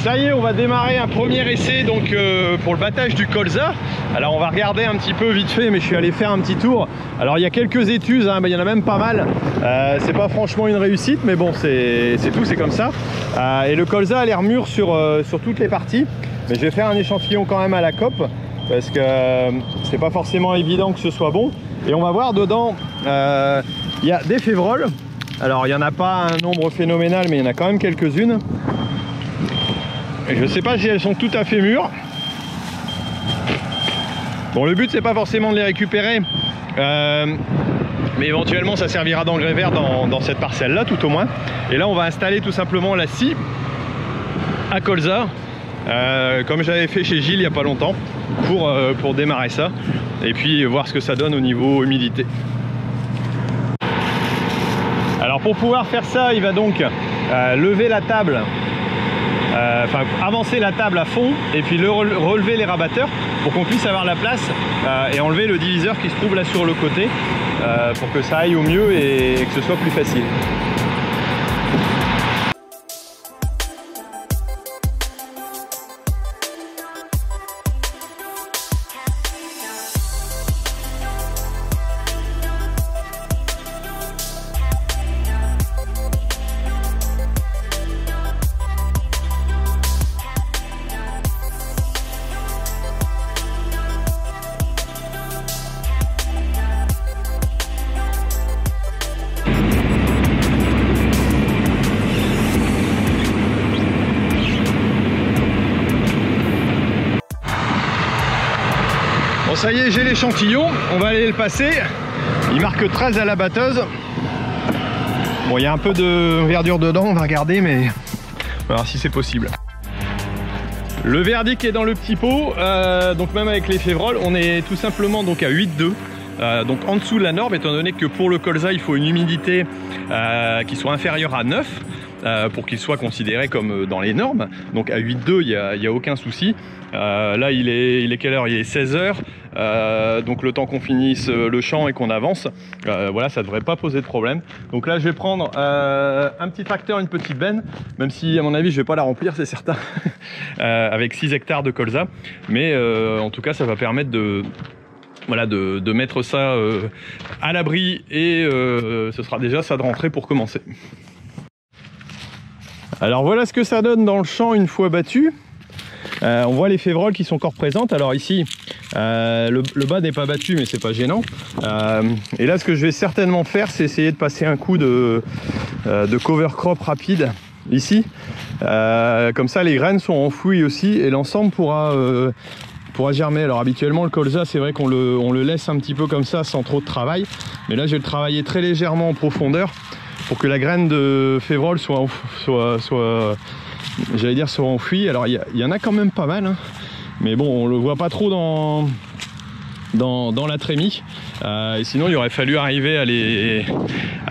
Ça y est, on va démarrer un premier essai donc pour le battage du colza. Alors on va regarder un petit peu vite fait, mais je suis allé faire un petit tour. Alors il y a quelques études, hein, il y en a même pas mal. C'est pas franchement une réussite, mais bon, c'est tout, c'est comme ça. Et le colza a l'air mûr sur toutes les parties. Mais je vais faire un échantillon quand même à la cope, parce que c'est pas forcément évident que ce soit bon. Et on va voir dedans, il y a des févroles. Alors il n'y en a pas un nombre phénoménal, mais il y en a quand même quelques-unes. Je sais pas si elles sont tout à fait mûres. Bon, le but c'est pas forcément de les récupérer, mais éventuellement ça servira d'engrais vert dans cette parcelle là tout au moins. Et là on va installer tout simplement la scie à colza, comme j'avais fait chez Gilles il n'y a pas longtemps, pour démarrer ça et puis voir ce que ça donne au niveau humidité. Alors pour pouvoir faire ça, il va donc lever la table, enfin avancer la table à fond et puis relever les rabatteurs pour qu'on puisse avoir la place et enlever le diviseur qui se trouve là sur le côté pour que ça aille au mieux et que ce soit plus facile. Bon, ça y est, j'ai l'échantillon, on va aller le passer. Il marque 13 à la batteuse. Bon, il y a un peu de verdure dedans, on va regarder, mais on va voir si c'est possible. Le verdict est dans le petit pot, donc même avec les févroles, on est tout simplement donc à 8,2. Donc en dessous de la norme, étant donné que pour le colza, il faut une humidité qui soit inférieure à 9. Pour qu'il soit considéré comme dans les normes. Donc à 8,2 il n'y a aucun souci. Là il est quelle heure? Il est 16 h, donc le temps qu'on finisse le champ et qu'on avance, voilà, ça devrait pas poser de problème. Donc là je vais prendre un petit tracteur, une petite benne, même si à mon avis je vais pas la remplir, c'est certain, avec 6 hectares de colza, mais en tout cas ça va permettre de mettre ça à l'abri et ce sera déjà ça de rentrée pour commencer. Alors voilà ce que ça donne dans le champ une fois battu. On voit les févroles qui sont encore présentes. Alors ici, le bas n'est pas battu, mais c'est pas gênant. Et là, ce que je vais certainement faire, c'est essayer de passer un coup de cover crop rapide ici. Comme ça, les graines sont enfouies aussi et l'ensemble pourra germer. Alors habituellement, le colza, c'est vrai qu'on le laisse un petit peu comme ça sans trop de travail. Mais là, je vais le travailler très légèrement en profondeur, pour que la graine de févrole soit j'allais dire soit enfouie. Alors il y en a quand même pas mal, hein. Mais bon, on le voit pas trop dans la trémie. Et sinon il aurait fallu arriver à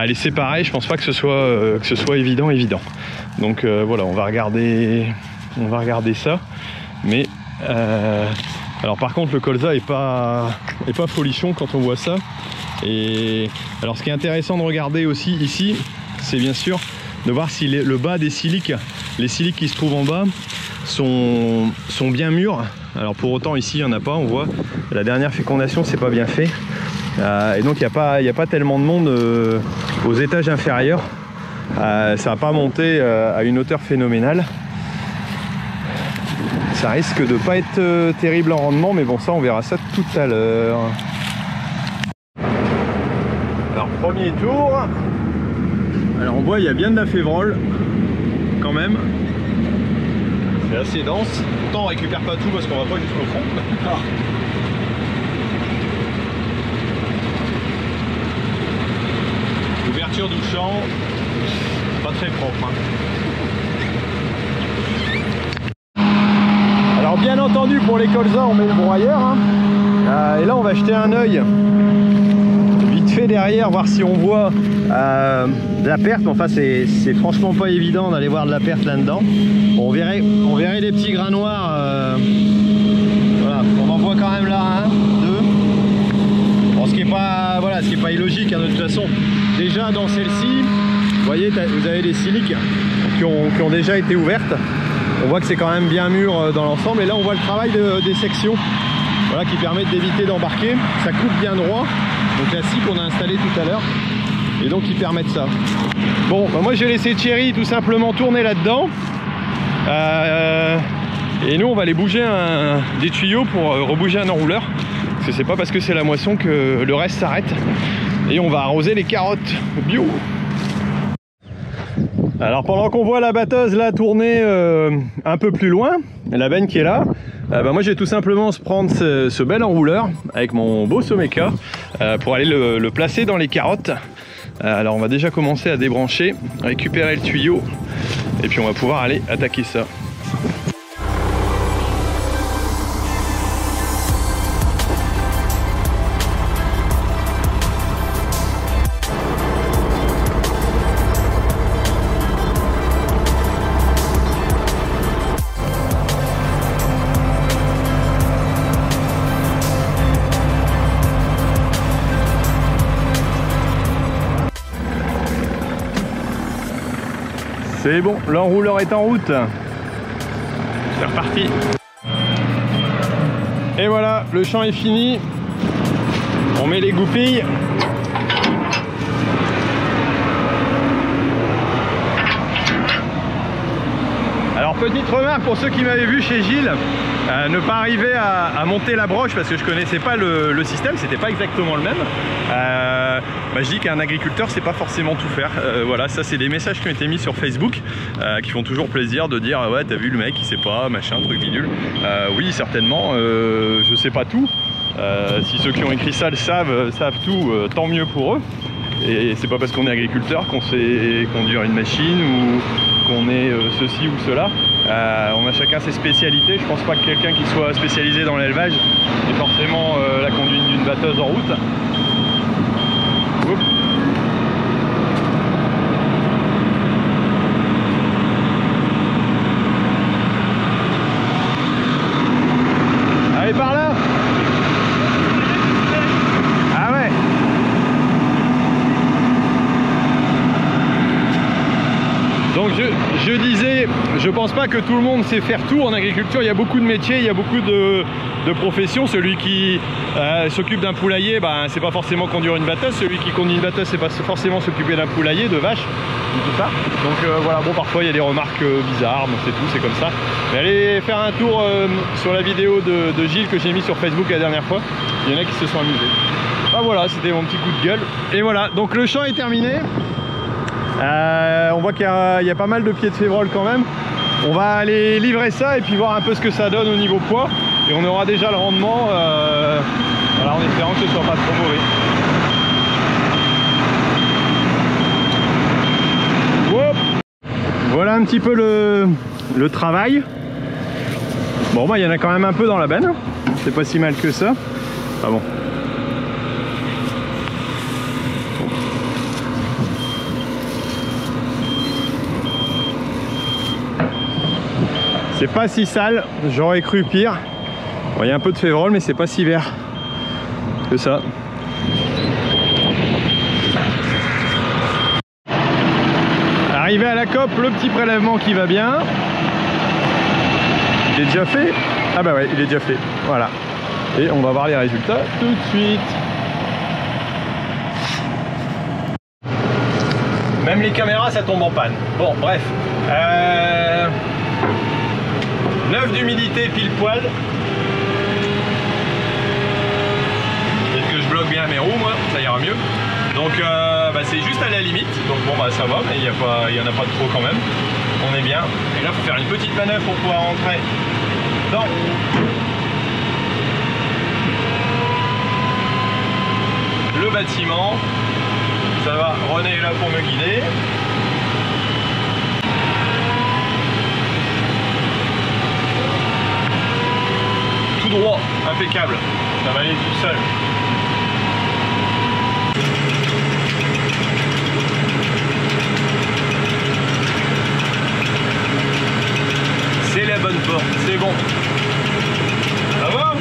les séparer. Je pense pas que ce soit évident. Donc voilà, on va regarder ça. Mais alors par contre le colza est pas folichon quand on voit ça. Et alors ce qui est intéressant de regarder aussi ici, c'est bien sûr de voir si le bas des siliques, les siliques qui se trouvent en bas sont bien mûrs. Alors pour autant ici il n'y en a pas, on voit la dernière fécondation c'est pas bien fait, et donc il n'y a pas tellement de monde aux étages inférieurs. Ça va pas monter à une hauteur phénoménale. Ça risque de pas être terrible en rendement, mais bon, ça on verra ça tout à l'heure. Alors premier tour, alors on voit il y a bien de la févrole quand même, c'est assez dense. Pourtant on récupère pas tout parce qu'on va pas jusqu'au fond. L'ouverture du champ, pas très propre, hein. Alors bien entendu pour les colzas on met le broyeur, hein. Et là on va jeter un œil vite fait derrière, voir si on voit de la perte. Enfin c'est franchement pas évident d'aller voir de la perte là dedans. Bon, on verrait les petits grains noirs, voilà, on en voit quand même là un, deux. Bon, ce qui est pas illogique, hein, de toute façon. Déjà dans celle-ci, vous voyez, vous avez des siliques qui ont déjà été ouvertes. On voit que c'est quand même bien mûr dans l'ensemble. Et là on voit le travail des sections, voilà, qui permettent d'éviter d'embarquer. Ça coupe bien droit, donc la scie qu'on a installée tout à l'heure, et donc ils permettent ça. Bon, bah moi j'ai laissé Thierry tout simplement tourner là-dedans, et nous on va aller bouger des tuyaux pour rebouger un enrouleur, parce que c'est pas parce que c'est la moisson que le reste s'arrête. Et on va arroser les carottes bio. Alors pendant qu'on voit la batteuse là tourner un peu plus loin, la benne qui est là, bah moi je vais tout simplement prendre ce bel enrouleur avec mon beau Someka pour aller le placer dans les carottes. Alors on va déjà commencer à débrancher, récupérer le tuyau, et puis on va pouvoir aller attaquer ça. C'est bon, l'enrouleur est en route. C'est reparti. Et voilà, le champ est fini. On met les goupilles. Alors petite remarque pour ceux qui m'avaient vu chez Gilles, ne pas arriver à monter la broche parce que je connaissais pas le système, c'était pas exactement le même. Bah, je dis qu'un agriculteur c'est pas forcément tout faire. Voilà, ça c'est des messages qui ont été mis sur Facebook qui font toujours plaisir de dire ouais t'as vu le mec il sait pas machin truc bidule. Oui certainement, je sais pas tout. Si ceux qui ont écrit ça le savent tout, tant mieux pour eux. Et c'est pas parce qu'on est agriculteur qu'on sait conduire une machine ou qu'on est ceci ou cela. On a chacun ses spécialités. Je pense pas que quelqu'un qui soit spécialisé dans l'élevage ait forcément la conduite d'une batteuse en route. Oups. Allez par là. Ah ouais. Donc je disais, je pense pas que tout le monde sait faire tout en agriculture. Il y a beaucoup de métiers, il y a beaucoup de professions. Celui qui s'occupe d'un poulailler, ben, c'est pas forcément conduire une batteuse. Celui qui conduit une batteuse, c'est pas forcément s'occuper d'un poulailler, de vaches, tout ça. Donc voilà, bon parfois il y a des remarques bizarres, bon, c'est tout, c'est comme ça. Mais allez faire un tour sur la vidéo de Gilles que j'ai mis sur Facebook la dernière fois. Il y en a qui se sont amusés. Ah voilà, c'était mon petit coup de gueule. Et voilà, donc le champ est terminé. On voit qu'il y a pas mal de pieds de févrole quand même. On va aller livrer ça et puis voir un peu ce que ça donne au niveau poids. Et on aura déjà le rendement, voilà, en espérant que ce soit pas trop mauvais. Wow. Voilà un petit peu le travail. Bon bah il y en a quand même un peu dans la benne. C'est pas si mal que ça. Ah bon. C'est pas si sale, j'aurais cru pire. Bon, il y a un peu de févrole, mais c'est pas si vert que ça. Arrivé à la cope, le petit prélèvement qui va bien. Il est déjà fait? Ah bah ouais, il est déjà fait. Voilà. Et on va voir les résultats tout de suite. Même les caméras, ça tombe en panne. Bon, bref. 9 d'humidité pile poil. Peut-être que je bloque bien mes roues, moi, ça ira mieux. Donc bah, c'est juste à la limite. Donc bon bah ça va, mais il n'y en a pas de trop quand même. On est bien. Et là, il faut faire une petite manœuvre pour pouvoir rentrer dans le bâtiment. Ça va, René est là pour me guider. Droit, impeccable, ça va aller tout seul. C'est la bonne porte, c'est bon. Ça va ?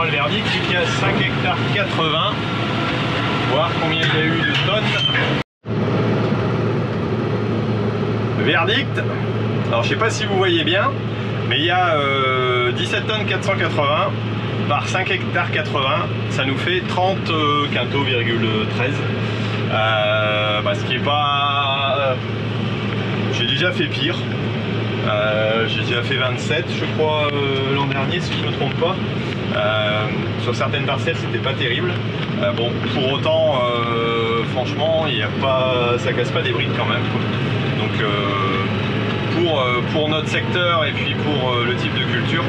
aura le verdict, vu qu'il y a 5 hectares 80. Voir combien il y a eu de tonnes. Le verdict, alors je sais pas si vous voyez bien, mais il y a 17 tonnes 480 par 5 hectares 80, ça nous fait 30 quintaux,13. Ce qui est pas... j'ai déjà fait pire. J'ai déjà fait 27 je crois l'an dernier si je ne me trompe pas. Sur certaines parcelles c'était pas terrible. Bon, pour autant franchement il y a pas, ça casse pas des briques quand même quoi. Donc pour notre secteur et puis pour le type de culture,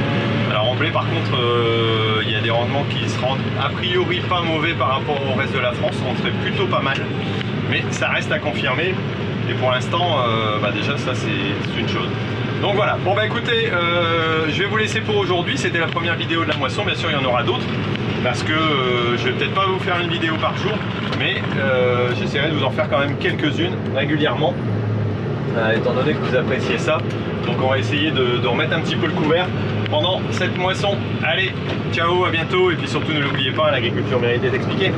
alors en blé par contre il y a des rendements qui se rendent a priori pas mauvais par rapport au reste de la France, on serait plutôt pas mal, mais ça reste à confirmer. Et pour l'instant, déjà ça c'est une chose. Donc voilà, bon bah écoutez, je vais vous laisser pour aujourd'hui. C'était la première vidéo de la moisson, bien sûr il y en aura d'autres. Parce que je vais peut-être pas vous faire une vidéo par jour, mais j'essaierai de vous en faire quand même quelques-unes régulièrement. Étant donné que vous appréciez ça. Donc on va essayer de remettre un petit peu le couvert pendant cette moisson. Allez, ciao, à bientôt. Et puis surtout ne l'oubliez pas, l'agriculture mérite d'être expliquée.